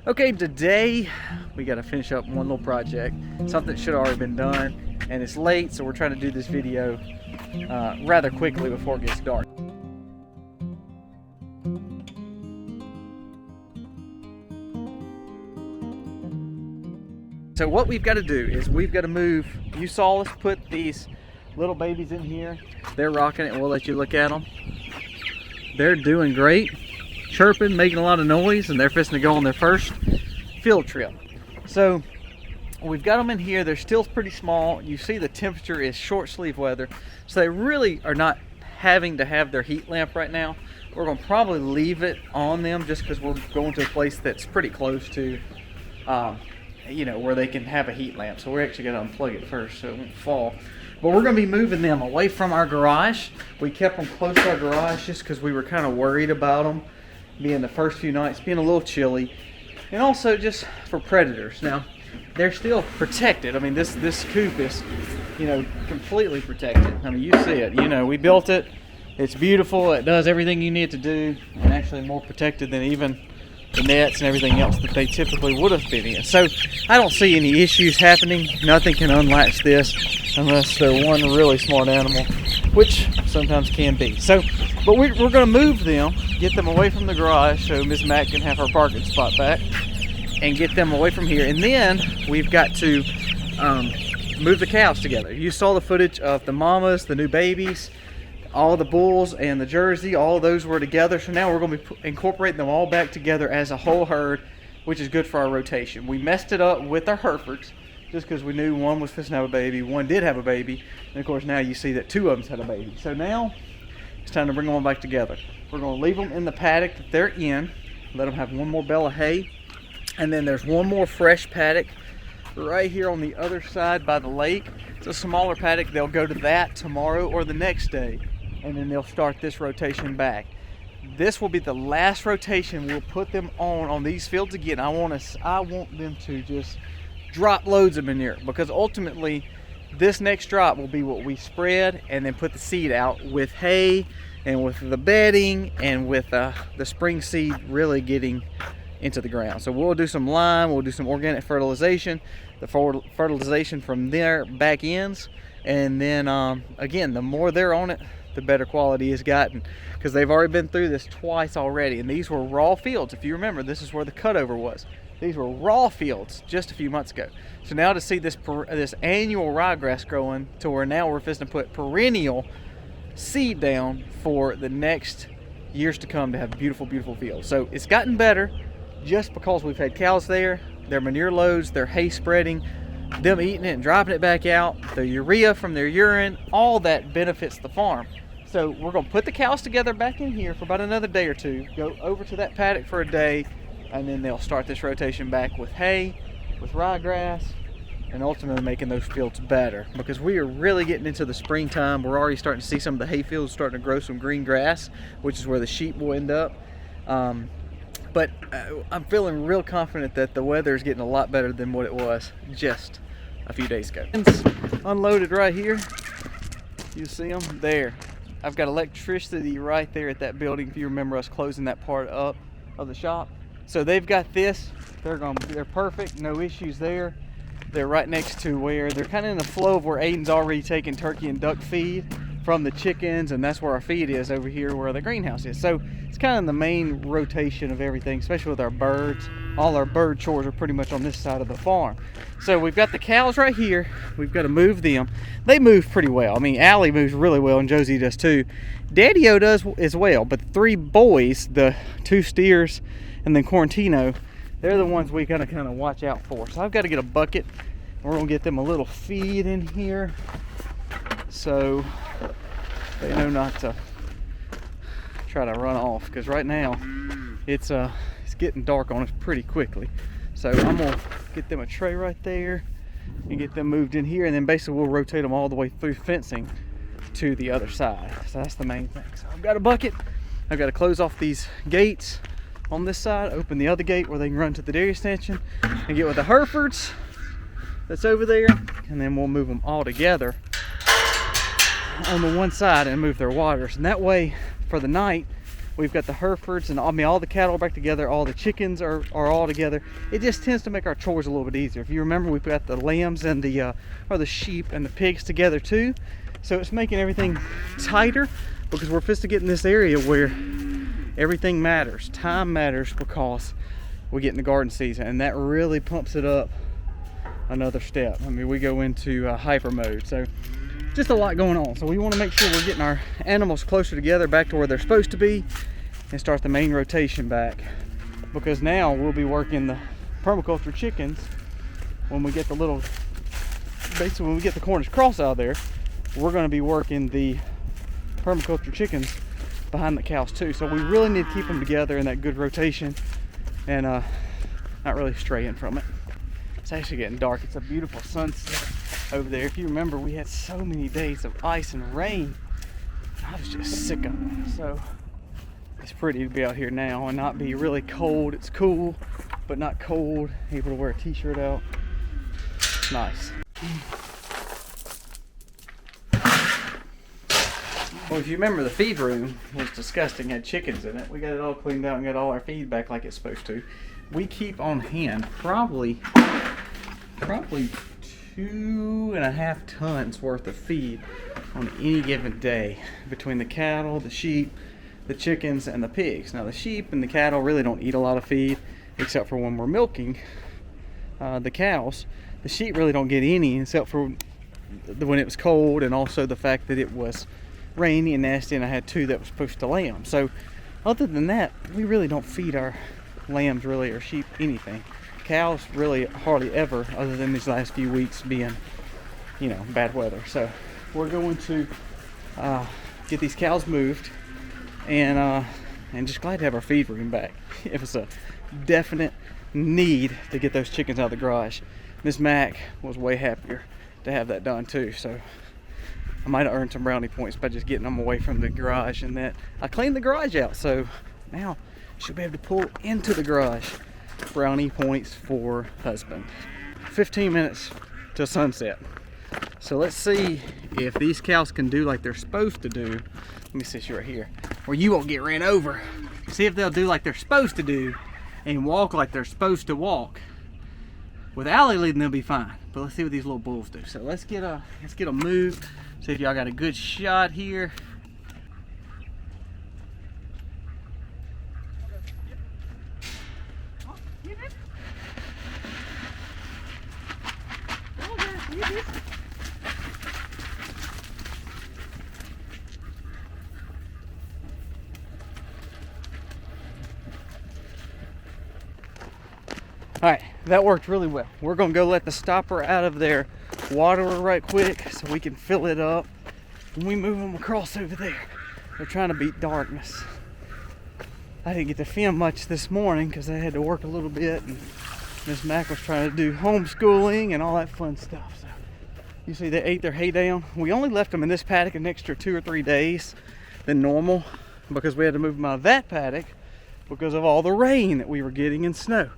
Okay, today we got to finish up one little project, something that should have already been done, and it's late, so we're trying to do this video rather quickly before it gets dark. So what we've got to do is we've got to move. You saw us put these little babies in here. They're rocking it. We'll let you look at them. They're doing great, chirping, making a lot of noise, and they're fixing to go on their first field trip. So we've got them in here. They're still pretty small. You see the temperature is short sleeve weather, so they really are not having to have their heat lamp right now. We're going to probably leave it on them just because we're going to a place that's pretty close to you know, where they can have a heat lamp. So we're actually going to unplug it first so it won't fall. But we're going to be moving them away from our garage. We kept them close to our garage just because we were kind of worried about them being the first few nights, being a little chilly, and also just for predators. Now, they're still protected. I mean, this coop is, you know, completely protected. I mean, you see it. You know, we built it. It's beautiful. It does everything you need it to do, and actually more protected than even the nets and everything else that they typically would have been in. So I don't see any issues happening. Nothing can unlatch this unless they're one really smart animal, which sometimes can be. So, but we're going to move them, get them away from the garage so Miss Mac can have her parking spot back, and get them away from here. And then we've got to move the cows together. You saw the footage of the mamas, the new babies, all the bulls and the Jersey, all of those were together. So now we're going to be incorporating them all back together as a whole herd, which is good for our rotation. We messed it up with our Herefords just because we knew one was fixing to have a baby, one did have a baby, and of course now you see that two of them had a baby. So now it's time to bring them all back together. We're going to leave them in the paddock that they're in, let them have one more bale of hay, and then there's one more fresh paddock right here on the other side by the lake. It's a smaller paddock. They'll go to that tomorrow or the next day, and then they'll start this rotation back. This will be the last rotation we'll put them on these fields again. I want them to just drop loads of manure, because ultimately this next drop will be what we spread and then put the seed out with hay and with the bedding and with the spring seed really getting into the ground. So we'll do some lime, we'll do some organic fertilization, the fertilization from their back ends, and then again, the more they're on it, the better quality it's gotten, because they've already been through this twice already. And these were raw fields. If you remember, this is where the cutover was. These were raw fields just a few months ago. So now to see this annual ryegrass growing to where now we're fixing to put perennial seed down for the next years to come to have beautiful, beautiful fields. So it's gotten better just because we've had cows there, their manure loads, their hay spreading, them eating it and dropping it back out, the urea from their urine, all that benefits the farm. So we're going to put the cows together back in here for about another day or two, go over to that paddock for a day, and then they'll start this rotation back with hay, with ryegrass, and ultimately making those fields better, because we are really getting into the springtime. We're already starting to see some of the hay fields starting to grow some green grass, which is where the sheep will end up. But I'm feeling real confident that the weather is getting a lot better than what it was just a few days ago. It's unloaded right here. You see them there. I've got electricity right there at that building, if you remember us closing that part up of the shop. So they've got this. They're perfect, no issues there. They're right next to where they're kind of in the flow of where Aiden's already taking turkey and duck feed from the chickens, and that's where our feed is over here where the greenhouse is. So it's kind of the main rotation of everything, especially with our birds. All our bird chores are pretty much on this side of the farm. So we've got the cows right here. We've got to move them. They move pretty well. I mean, Allie moves really well, and Josie does too. Daddy-O does as well, but the three boys, the two steers and then Quarantino, they're the ones we gotta kind of watch out for. So I've got to get a bucket. We're gonna get them a little feed in here so they know not to try to run off, because right now it's getting dark on us pretty quickly. So I'm gonna get them a tray right there and get them moved in here, and then basically we'll rotate them all the way through fencing to the other side. So that's the main thing. So I've got a bucket. I've got to close off these gates on this side, open the other gate where they can run to the dairy extension, and get with the Herefords that's over there, and then we'll move them all together on the one side and move their waters. And that way for the night We've got the Herefords and I mean all the cattle are back together, all the chickens are all together. It just tends to make our chores a little bit easier. If you remember, we've got the lambs and the sheep and the pigs together too. So it's making everything tighter because we're supposed to get in this area where everything matters. Time matters because we get in the garden season, and that really pumps it up another step. I mean, we go into hyper mode. So just a lot going on. So we want to make sure we're getting our animals closer together, back to where they're supposed to be, and start the main rotation back. Because now we'll be working the permaculture chickens when we get the little, basically when we get the Cornish cross out of there, we're going to be working the permaculture chickens behind the cows too. So we really need to keep them together in that good rotation and not really straying from it. It's actually getting dark. It's a beautiful sunset over there. If you remember, we had so many days of ice and rain. I was just sick of it. So it's pretty to be out here now and not be really cold. It's cool, but not cold. Able to wear a t-shirt out. It's nice. Well, if you remember, the feed room was disgusting. Had chickens in it. We got it all cleaned out and got all our feed back like it's supposed to. We keep on hand probably 2.5 tons worth of feed on any given day between the cattle, the sheep, the chickens, and the pigs. Now the sheep and the cattle really don't eat a lot of feed except for when we're milking the cows. The sheep really don't get any except for when it was cold, and also the fact that it was rainy and nasty, and I had 2 that was pushed to lamb. So other than that, we really don't feed our lambs really or sheep anything. Cows really hardly ever, other than these last few weeks being, you know, bad weather. So we're going to get these cows moved, and just glad to have our feed room back. It was a definite need to get those chickens out of the garage. Miss Mac was way happier to have that done too. So I might have earned some brownie points by just getting them away from the garage, and that I cleaned the garage out. So now she'll be able to pull into the garage. Brownie points for husband. 15 minutes to sunset. So let's see if these cows can do like they're supposed to do. Let me sit you right here where you won't get ran over. See if they'll do like they're supposed to do and walk like they're supposed to walk. With Allie leading, they'll be fine. But let's see what these little bulls do. So let's get them moved. See if y'all got a good shot here. Alright, that worked really well. We're going to go let the stopper out of their water right quick so we can fill it up when we move them across over there. They're trying to beat darkness. I didn't get to film much this morning because I had to work a little bit, and Miss Mac was trying to do homeschooling and all that fun stuff. So you see they ate their hay down. We only left them in this paddock an extra 2 or 3 days than normal because we had to move them out of that paddock because of all the rain that we were getting and snow.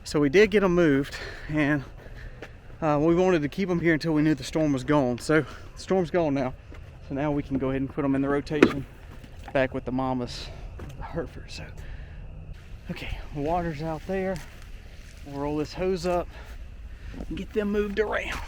So we did get them moved, and we wanted to keep them here until we knew the storm was gone. So the storm's gone now. So now we can go ahead and put them in the rotation back with the mamas, the Hereford. So, okay, water's out there. We'll roll this hose up and get them moved around.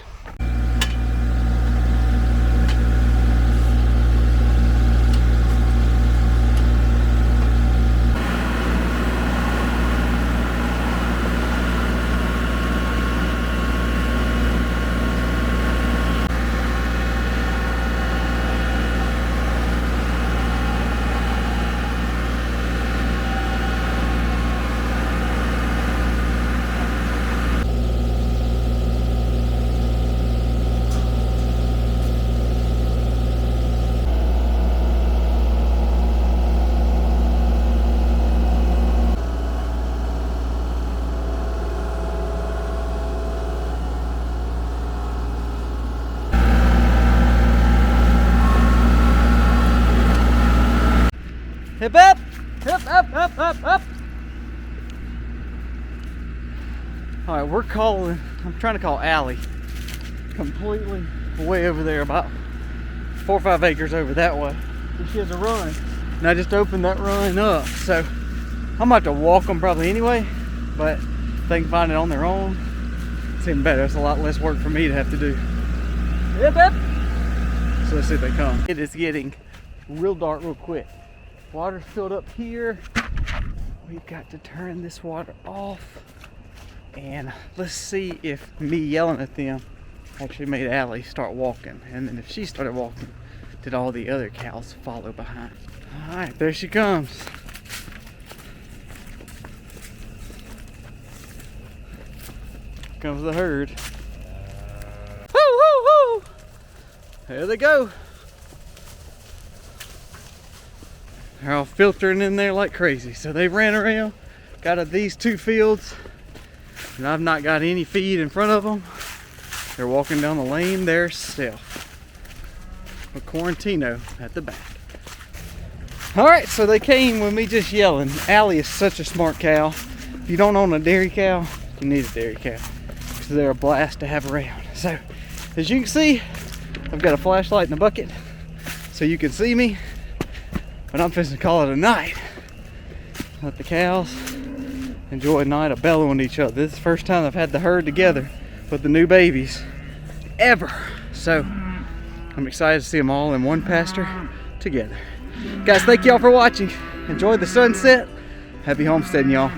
Hip up! Hip up, up, up, up! Alright, I'm trying to call Allie. Completely way over there, about 4 or 5 acres over that way. And she has a run and I just opened that run up. So I'm about to walk them probably anyway, but if they can find it on their own, it's even better. It's a lot less work for me to have to do. Yep, yep. So let's see if they come. It is getting real dark real quick. Water's filled up here. We've got to turn this water off. And let's see if me yelling at them actually made Allie start walking. And then if she started walking, did all the other cows follow behind? All right, there she comes. Comes the herd. Woo, woo, woo! There they go. They're all filtering in there like crazy. So they ran around, got at these 2 fields, and I've not got any feed in front of them. They're walking down the lane themselves. With Quarantino at the back. All right, so they came with me just yelling. Allie is such a smart cow. If you don't own a dairy cow, you need a dairy cow, because they're a blast to have around. So as you can see, I've got a flashlight in the bucket so you can see me, but I'm fixing to call it a night. Let the cows enjoy a night of bellowing at each other. This is the first time I've had the herd together with the new babies ever. So I'm excited to see them all in one pasture together. Guys, thank y'all for watching. Enjoy the sunset. Happy homesteading, y'all.